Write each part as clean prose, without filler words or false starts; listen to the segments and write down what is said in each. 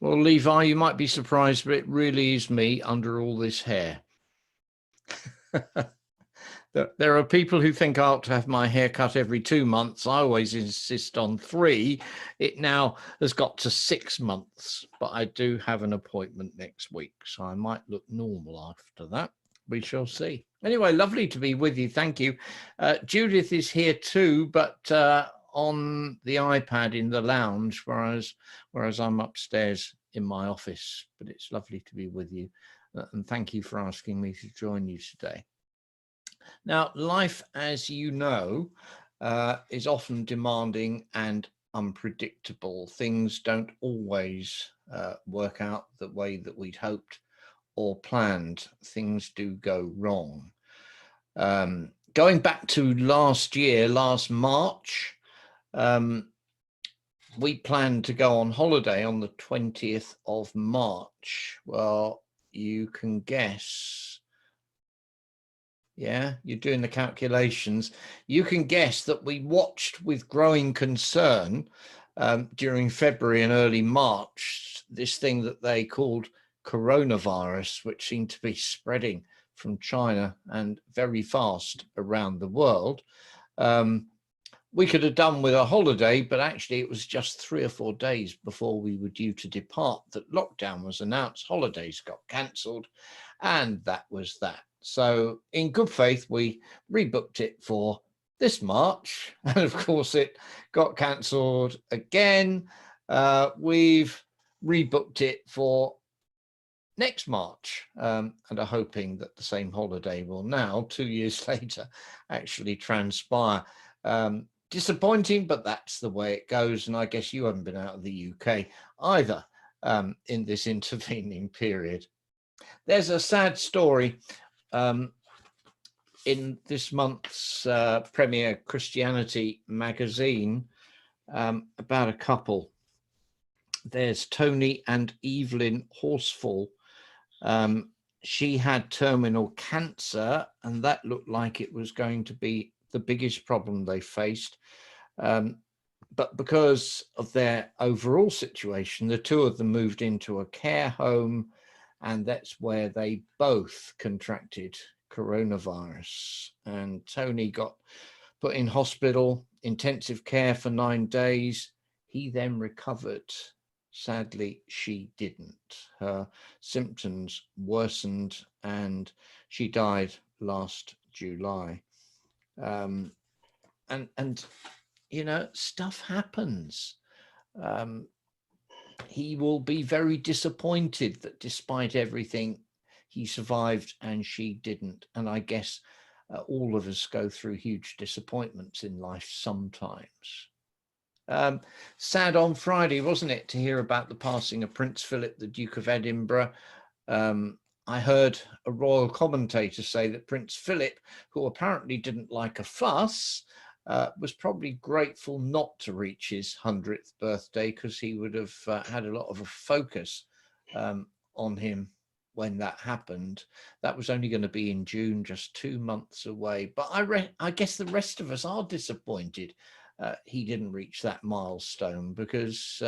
Well, Levi, you might be surprised, but it really is me under all this hair. There are people who think I ought to have my hair cut every 2 months. I always insist on 3. It now has got to 6 months, but I do have an appointment next week, so I might look normal after that. We shall see. Anyway, lovely to be with you. Thank you. Judith is here too, but on the iPad in the lounge, whereas I'm upstairs in my office. But it's lovely to be with you. And thank you for asking me to join you today. Now, life, as you know, is often demanding and unpredictable. Things don't always work out the way that we'd hoped or planned. Things do go wrong. Going back to last March, we planned to go on holiday on the 20th of March. Well, you can guess. Yeah, you're doing the calculations. You can guess that we watched with growing concern during February and early March, this thing that they called coronavirus, which seemed to be spreading from China and very fast around the world. We could have done with a holiday, but actually it was just 3 or 4 days before we were due to depart that lockdown was announced, holidays got cancelled, and that was that. So in good faith, we rebooked it for this March, and of course it got cancelled again. We've rebooked it for next March and are hoping that the same holiday will now, 2 years later, actually transpire. Disappointing, but that's the way it goes. And I guess you haven't been out of the UK either in this intervening period. There's a sad story in this month's Premier Christianity magazine about a couple. There's Tony and Evelyn Horsfall. She had terminal cancer, and that looked like it was going to be the biggest problem they faced. But because of their overall situation, the two of them moved into a care home, and that's where they both contracted coronavirus. And Tony got put in hospital, intensive care for 9 days. He then recovered. Sadly, she didn't. Her symptoms worsened and she died last July. And you know, stuff happens. He will be very disappointed that despite everything, he survived and she didn't. And I guess all of us go through huge disappointments in life sometimes. Sad on Friday, wasn't it, to hear about the passing of Prince Philip, the Duke of Edinburgh. I heard a royal commentator say that Prince Philip, who apparently didn't like a fuss, was probably grateful not to reach his 100th birthday, because he would have had a lot of a focus on him when that happened. That was only going to be in June, just 2 months away. But I guess the rest of us are disappointed he didn't reach that milestone, because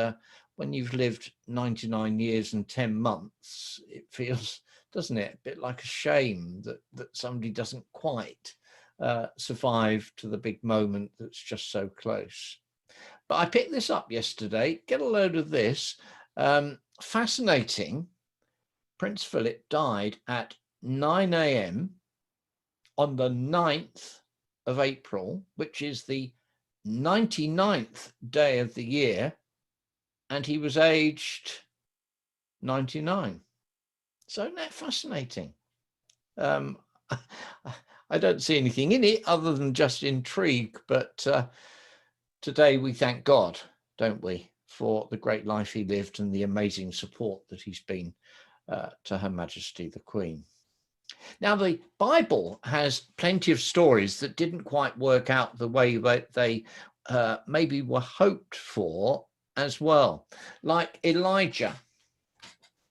when you've lived 99 years and 10 months, it feels, doesn't it, a bit like a shame that somebody doesn't quite survive to the big moment that's just so close. But I picked this up yesterday. Get a load of this. Fascinating. Prince Philip died at 9 a.m. on the 9th of April, which is the 99th day of the year, and he was aged 99. So isn't that fascinating? I don't see anything in it other than just intrigue, but today we thank God, don't we, for the great life he lived and the amazing support that he's been to Her Majesty the Queen. Now, the Bible has plenty of stories that didn't quite work out the way that they maybe were hoped for as well, like Elijah.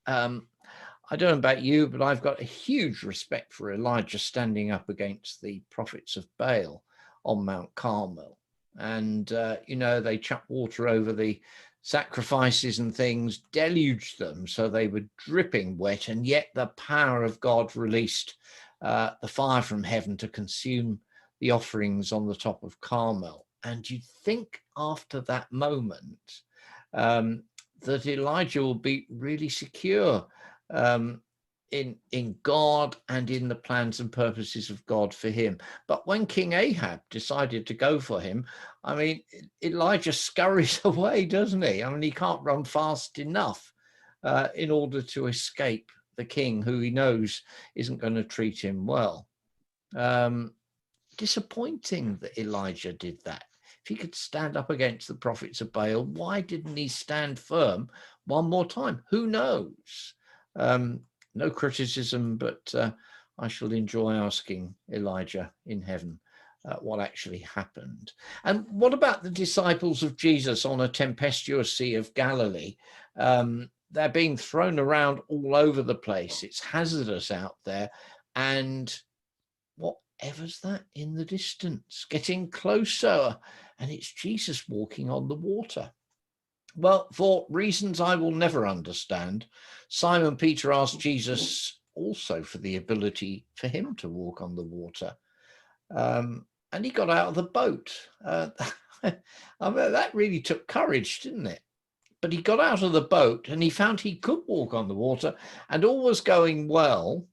I don't know about you, but I've got a huge respect for Elijah standing up against the prophets of Baal on Mount Carmel. And, you know, they chucked water over the sacrifices and things deluged them, so they were dripping wet, and yet the power of God released the fire from heaven to consume the offerings on the top of Carmel. And you'd think after that moment that Elijah will be really secure in God and in the plans and purposes of God for him. But when King Ahab decided to go for him, I mean, Elijah scurries away, doesn't he? I mean, he can't run fast enough in order to escape the king, who he knows isn't going to treat him well. Disappointing that Elijah did that. If he could stand up against the prophets of Baal, why didn't he stand firm one more time? Who knows? No criticism, but I shall enjoy asking Elijah in heaven what actually happened. And what about the disciples of Jesus on a tempestuous Sea of Galilee? They're being thrown around all over the place. It's hazardous out there. And whatever's that in the distance, getting closer? And it's Jesus walking on the water. Well, for reasons I will never understand, Simon Peter asked Jesus also for the ability for him to walk on the water. And he got out of the boat. I mean, that really took courage, didn't it? But he got out of the boat and he found he could walk on the water, and all was going well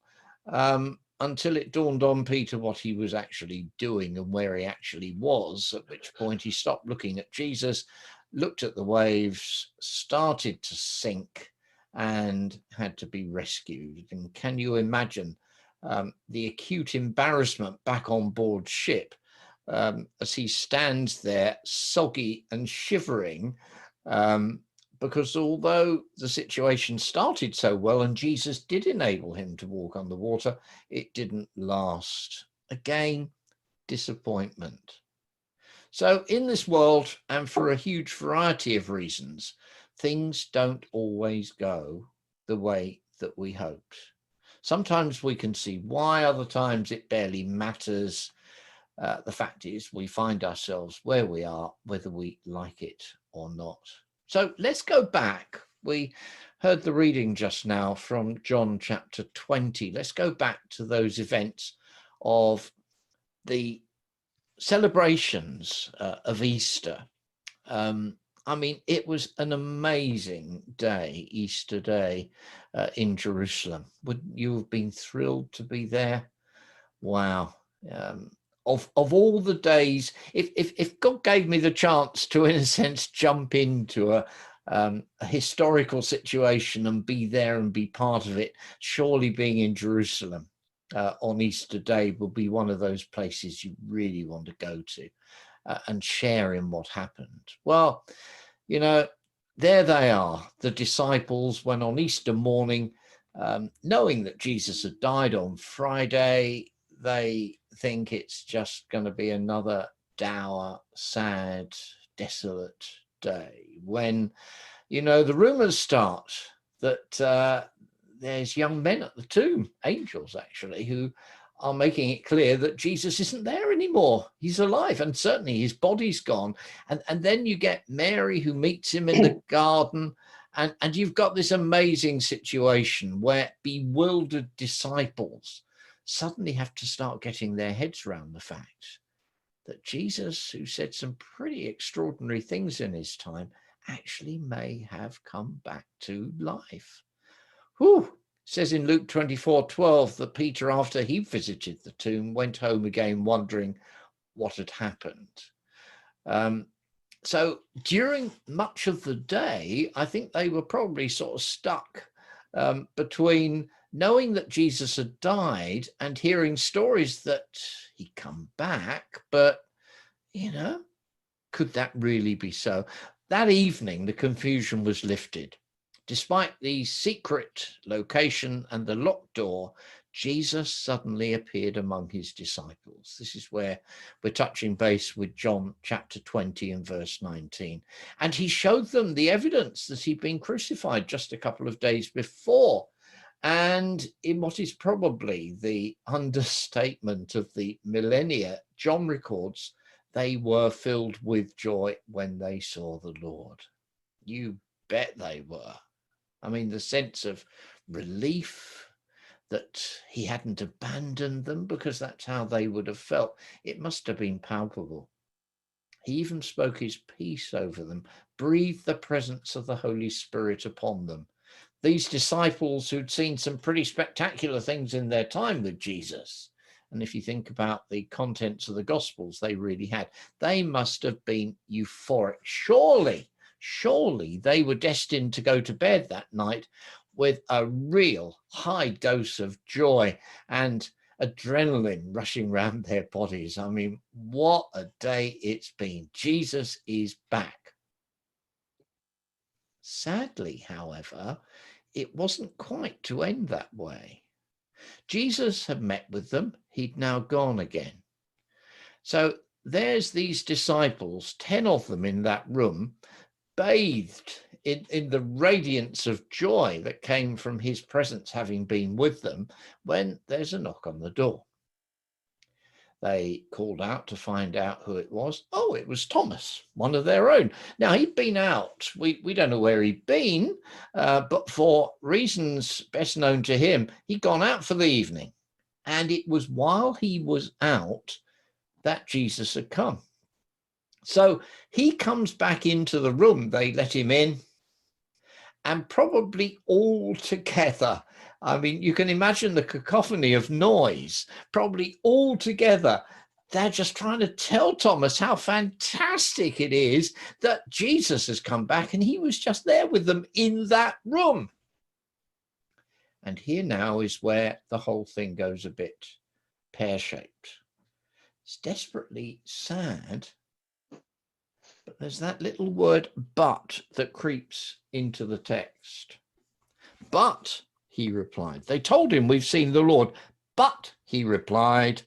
until it dawned on Peter what he was actually doing and where he actually was, at which point he stopped looking at Jesus, looked at the waves, started to sink, and had to be rescued. And can you imagine the acute embarrassment back on board ship as he stands there soggy and shivering, because although the situation started so well and Jesus did enable him to walk on the water, it didn't last. Again, disappointment. So in this world, and for a huge variety of reasons, things don't always go the way that we hoped. Sometimes we can see why, other times it barely matters. The fact is, we find ourselves where we are, whether we like it or not. So let's go back. We heard the reading just now from John chapter 20. Let's go back to those events of the celebrations of Easter. I mean, it was an amazing day, Easter Day, in Jerusalem. Would you have been thrilled to be there? Wow. Of all the days, if God gave me the chance to, in a sense, jump into a historical situation and be there and be part of it, surely being in Jerusalem on Easter Day would be one of those places you really want to go to and share in what happened. Well, you know, there they are, the disciples, when on Easter morning, knowing that Jesus had died on Friday, they think it's just going to be another dour, sad, desolate day, when, you know, the rumors start that there's young men at the tomb, angels actually, who are making it clear that Jesus isn't there anymore. He's alive, and certainly his body's gone. And then you get Mary, who meets him in the garden, and you've got this amazing situation where bewildered disciples suddenly have to start getting their heads around the fact that Jesus, who said some pretty extraordinary things in his time, actually may have come back to life. Whew. Says in Luke 24:12 that Peter, after he visited the tomb, went home again wondering what had happened. So during much of the day, I think they were probably sort of stuck between knowing that Jesus had died and hearing stories that he'd come back. But, you know, could that really be so? That evening, the confusion was lifted. Despite the secret location and the locked door, Jesus suddenly appeared among his disciples. This is where we're touching base with John chapter 20 and verse 19. And he showed them the evidence that he'd been crucified just a couple of days before. And in what is probably the understatement of the millennia, John records, they were filled with joy when they saw the Lord. You bet they were. I mean, the sense of relief that he hadn't abandoned them, because that's how they would have felt. It must have been palpable. He even spoke his peace over them, breathed the presence of the Holy Spirit upon them. These disciples who'd seen some pretty spectacular things in their time with Jesus, and if you think about the contents of the Gospels, they really had, they must have been euphoric. Surely they were destined to go to bed that night with a real high dose of joy and adrenaline rushing around their bodies. I mean, what a day it's been. Jesus is back. Sadly, however, it wasn't quite to end that way. Jesus had met with them. He'd now gone again. So there's these disciples, 10 of them in that room, bathed in the radiance of joy that came from his presence having been with them, when there's a knock on the door. They called out to find out who it was. Oh, it was Thomas, one of their own. Now, he'd been out. We don't know where he'd been, but for reasons best known to him, he'd gone out for the evening. And it was while he was out that Jesus had come. So he comes back into the room. They let him in, and probably all together, I mean, you can imagine the cacophony of noise, probably all together, they're just trying to tell Thomas how fantastic it is that Jesus has come back and he was just there with them in that room. And here now is where the whole thing goes a bit pear-shaped. It's desperately sad, but there's that little word "but" that creeps into the text. But, he replied, they told him, we've seen the Lord. But, he replied,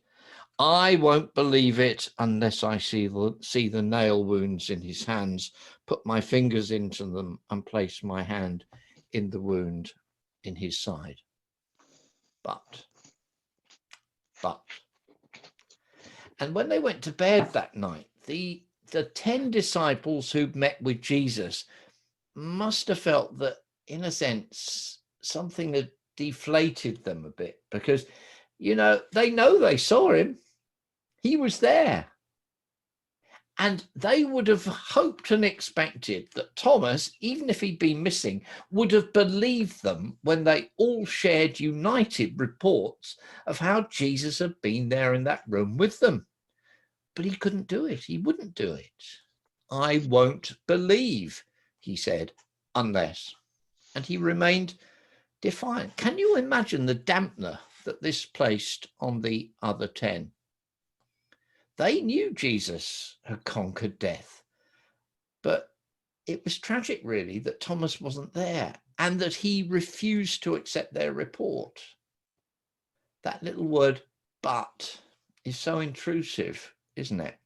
I won't believe it unless I see the nail wounds in his hands, put my fingers into them and place my hand in the wound in his side. But. And when they went to bed that night, the 10 disciples who'd met with Jesus must have felt that, in a sense, something had deflated them a bit, because, they saw him. He was there. And they would have hoped and expected that Thomas, even if he'd been missing, would have believed them when they all shared united reports of how Jesus had been there in that room with them. But he couldn't do it. He wouldn't do it. I won't believe, he said, unless. And he remained defiant. Can you imagine the dampener that this placed on the other 10? They knew Jesus had conquered death, but it was tragic, really, that Thomas wasn't there and that he refused to accept their report. That little word, but, is so intrusive, isn't it?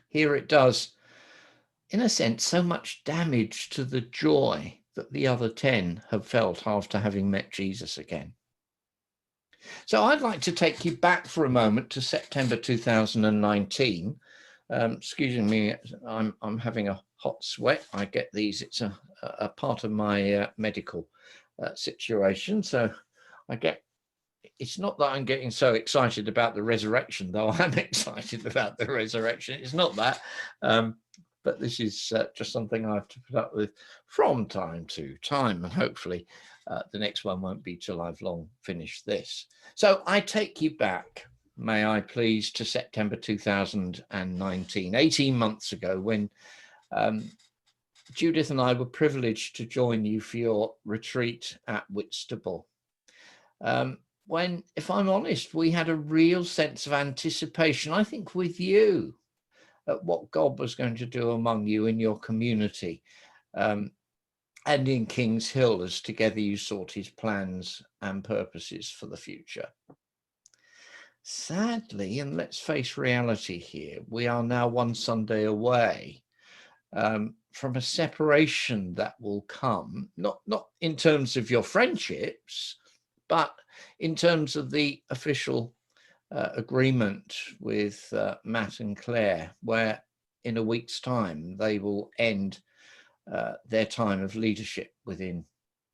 Here it does, in a sense, so much damage to the joy that the other 10 have felt after having met Jesus again. So I'd like to take you back for a moment to September 2019. Excuse me, I'm having a hot sweat. I get these. It's a part of my medical situation. So it's not that I'm getting so excited about the resurrection, though I'm excited about the resurrection. It's not that. But this is just something I have to put up with from time to time, and hopefully the next one won't be till I've long finished this. So I take you back, may I please, to September 2019, 18 months ago, when Judith and I were privileged to join you for your retreat at Whitstable. When, if I'm honest, we had a real sense of anticipation, I think with you, at what God was going to do among you in your community, and in Kings Hill, as together you sought his plans and purposes for the future. Sadly, and let's face reality here, we are now one Sunday away from a separation that will come, not in terms of your friendships, but in terms of the official agreement with Matt and Claire, where in a week's time they will end their time of leadership within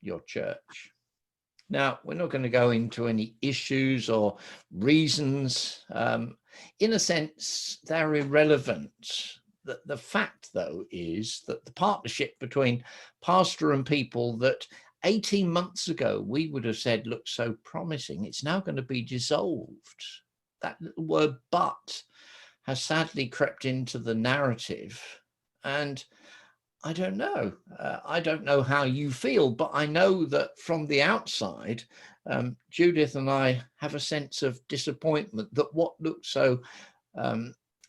your church. Now, we're not going to go into any issues or reasons. In a sense, they're irrelevant. The fact, though, is that the partnership between pastor and people that 18 months ago we would have said looked so promising, it's now going to be dissolved. That little word "but" has sadly crept into the narrative. And I don't know. I don't know how you feel, but I know that from the outside, Judith and I have a sense of disappointment that what looked so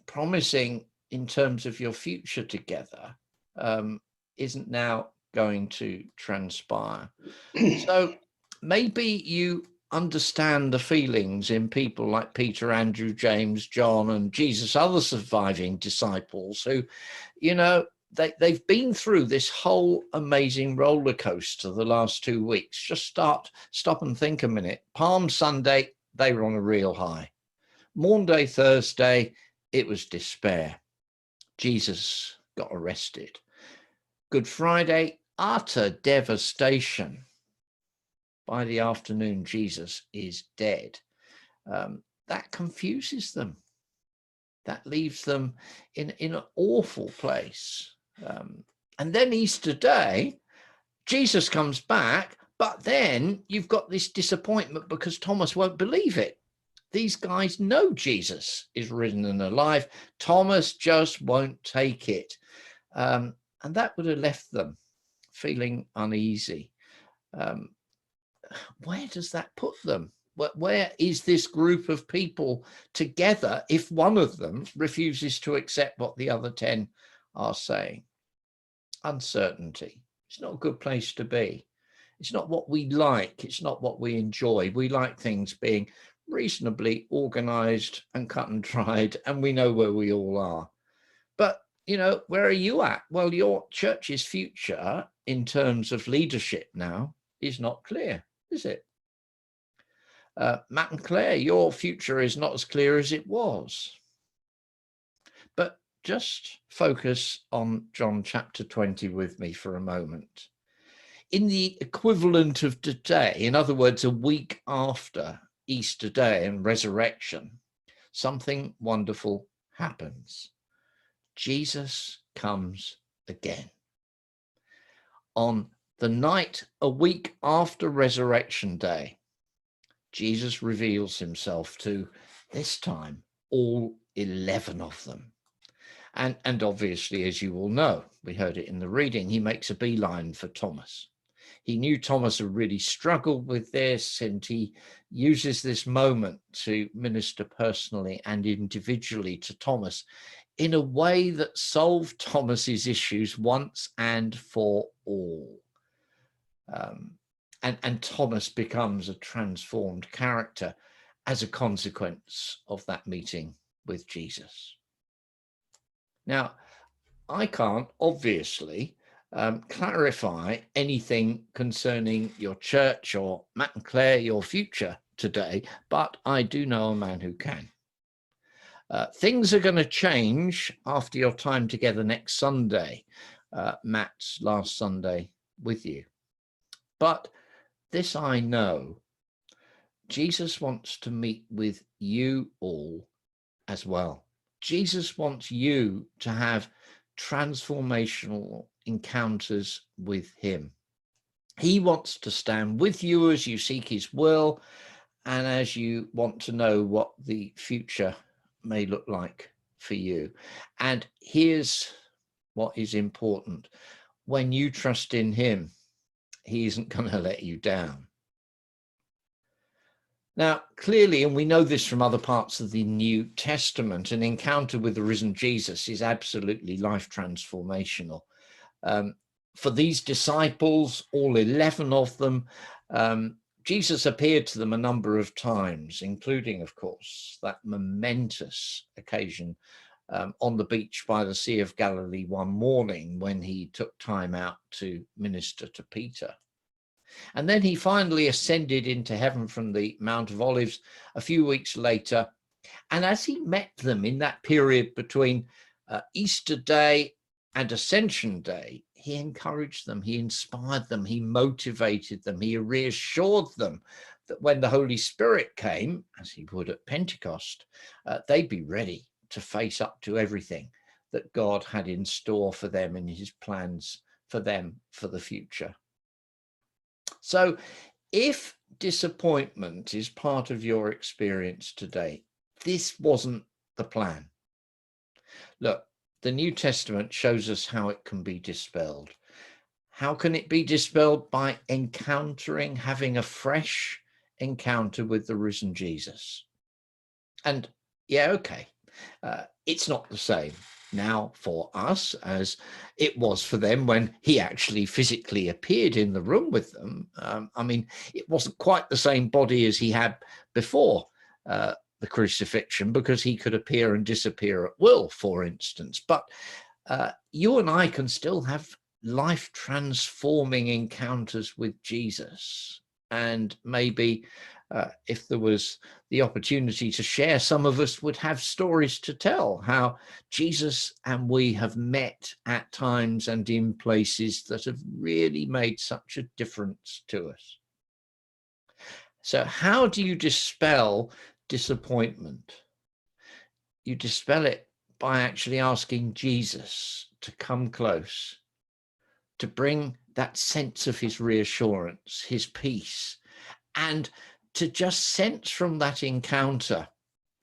promising in terms of your future together isn't now going to transpire. So maybe you understand the feelings in people like Peter, Andrew, James, John, and Jesus' other surviving disciples who, you know, they've been through this whole amazing roller coaster the last 2 weeks. Just stop and think a minute. Palm Sunday, they were on a real high. Maundy Thursday, it was despair. Jesus got arrested. Good Friday, utter devastation. By the afternoon, Jesus is dead. That confuses them. That leaves them in an awful place. And then Easter Day, Jesus comes back, but then you've got this disappointment because Thomas won't believe it. These guys know Jesus is risen and alive. Thomas just won't take it. And that would have left them feeling uneasy. Where does that put them? Where is this group of people together if one of them refuses to accept what the other 10 are saying? Uncertainty. It's not a good place to be. It's not what we like. It's not what we enjoy. We like things being reasonably organized and cut and dried, and we know where we all are. But, you know, where are you at? Well, your church's future in terms of leadership now is not clear, is it? Matt and Claire, your future is not as clear as it was. But just focus on John chapter 20 with me for a moment. In the equivalent of today, in other words, a week after Easter Day and resurrection, something wonderful happens. Jesus comes again. On the night a week after Resurrection Day, Jesus reveals himself to, this time, all 11 of them. And obviously, as you all know, we heard it in the reading, he makes a beeline for Thomas. He knew Thomas had really struggled with this, and he uses this moment to minister personally and individually to Thomas in a way that solved Thomas's issues once and for all. And Thomas becomes a transformed character as a consequence of that meeting with Jesus. Now, I can't obviously clarify anything concerning your church or Matt and Claire, your future today, but I do know a man who can. Things are going to change after your time together next Sunday, Matt's last Sunday with you. But this I know, Jesus wants to meet with you all as well. Jesus wants you to have transformational encounters with him. He wants to stand with you as you seek his will and as you want to know what the future may look like for you. And here's what is important. When you trust in him, he isn't going to let you down. Now, clearly, and we know this from other parts of the New Testament, an encounter with the risen Jesus is absolutely life transformational. For these disciples, all 11 of them, Jesus appeared to them a number of times, including, of course, that momentous occasion on the beach by the Sea of Galilee one morning when he took time out to minister to Peter. And then he finally ascended into heaven from the Mount of Olives a few weeks later. And as he met them in that period between Easter Day and Ascension Day, he encouraged them, he inspired them, he motivated them, he reassured them that when the Holy Spirit came, as he would at Pentecost, they'd be ready to face up to everything that God had in store for them and his plans for them for the future. So if disappointment is part of your experience today, this wasn't the plan. Look, the New Testament shows us how it can be dispelled. How can it be dispelled? By having a fresh encounter with the risen Jesus. And yeah, okay, it's not the same now for us as it was for them when he actually physically appeared in the room with them. I mean, it wasn't quite the same body as he had before the crucifixion, because he could appear and disappear at will, for instance. But you and I can still have life transforming encounters with Jesus. And maybe if there was the opportunity to share, some of us would have stories to tell how Jesus and we have met at times and in places that have really made such a difference to us. So how do you dispel disappointment? You dispel it by actually asking Jesus to come close, to bring that sense of his reassurance, his peace, and to just sense from that encounter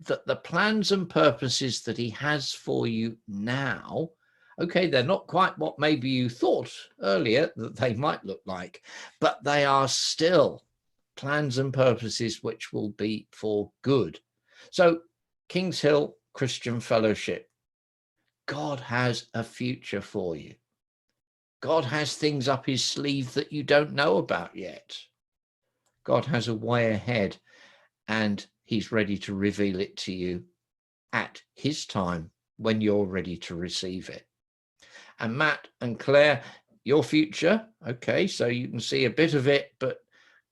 that the plans and purposes that he has for you now, okay, they're not quite what maybe you thought earlier that they might look like, but they are still plans and purposes which will be for good. So Kings Hill Christian Fellowship, God has a future for you. God has things up his sleeve that you don't know about yet. God has a way ahead, and he's ready to reveal it to you at his time when you're ready to receive it. And Matt and Claire, your future, okay, so you can see a bit of it, but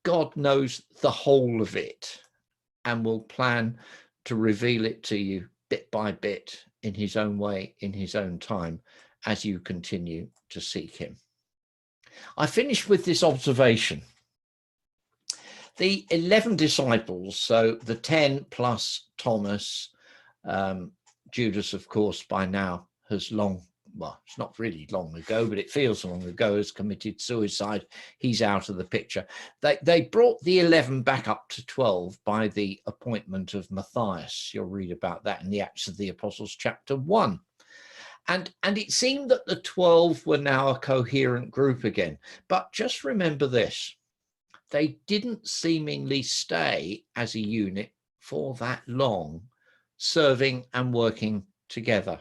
God knows the whole of it and will plan to reveal it to you bit by bit in his own way, in his own time, as you continue to seek him. I finished with this observation. The 11 disciples, so the 10 plus Thomas, Judas, of course, by now has well, it's not really long ago, but it feels long ago, has committed suicide. He's out of the picture. They brought the 11 back up to 12 by the appointment of Matthias. You'll read about that in the Acts of the Apostles, chapter 1. And it seemed that the 12 were now a coherent group again. But just remember this. They didn't seemingly stay as a unit for that long, serving and working together.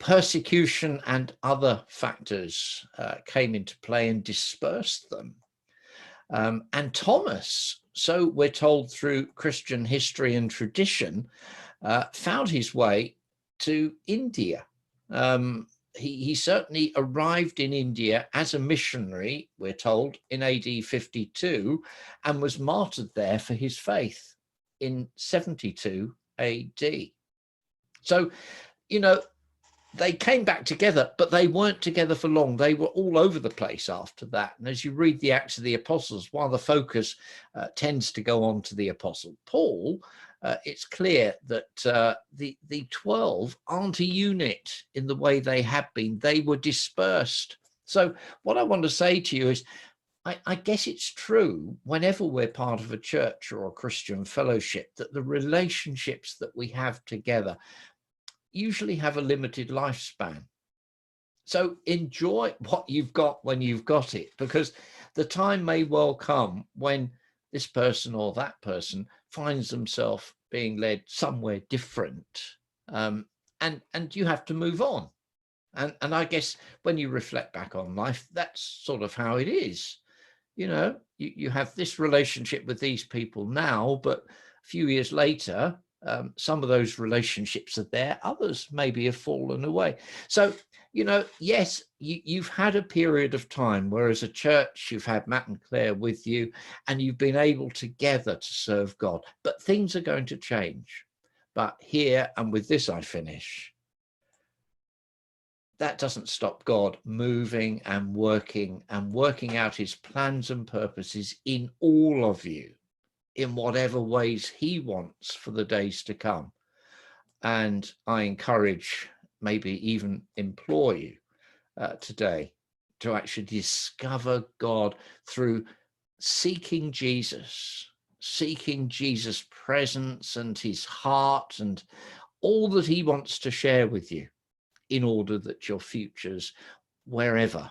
Persecution and other factors came into play and dispersed them. And Thomas, so we're told through Christian history and tradition, found his way to India. He certainly arrived in India as a missionary, we're told, in AD 52, and was martyred there for his faith in 72 AD. So, you know, they came back together, but they weren't together for long. They were all over the place after that. And as you read the Acts of the Apostles, while the focus tends to go on to the Apostle Paul, it's clear that the 12 aren't a unit in the way they have been. They were dispersed. So what I want to say to you is, I guess it's true whenever we're part of a church or a Christian fellowship that the relationships that we have together usually have a limited lifespan. So enjoy what you've got when you've got it, because the time may well come when this person or that person finds themselves being led somewhere different, and you have to move on. And I guess when you reflect back on life, that's sort of how it is. You know, you have this relationship with these people now, but a few years later, some of those relationships are there. Others maybe have fallen away. So, you know, yes, you've had a period of time where as a church, you've had Matt and Claire with you and you've been able together to serve God, but things are going to change. But here, and with this I finish, that doesn't stop God moving and working out his plans and purposes in all of you, in whatever ways he wants for the days to come. And I encourage, maybe even implore you today to actually discover God through seeking Jesus' presence and his heart and all that he wants to share with you, in order that your futures, wherever,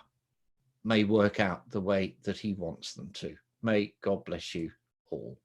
may work out the way that he wants them to. May God bless you all.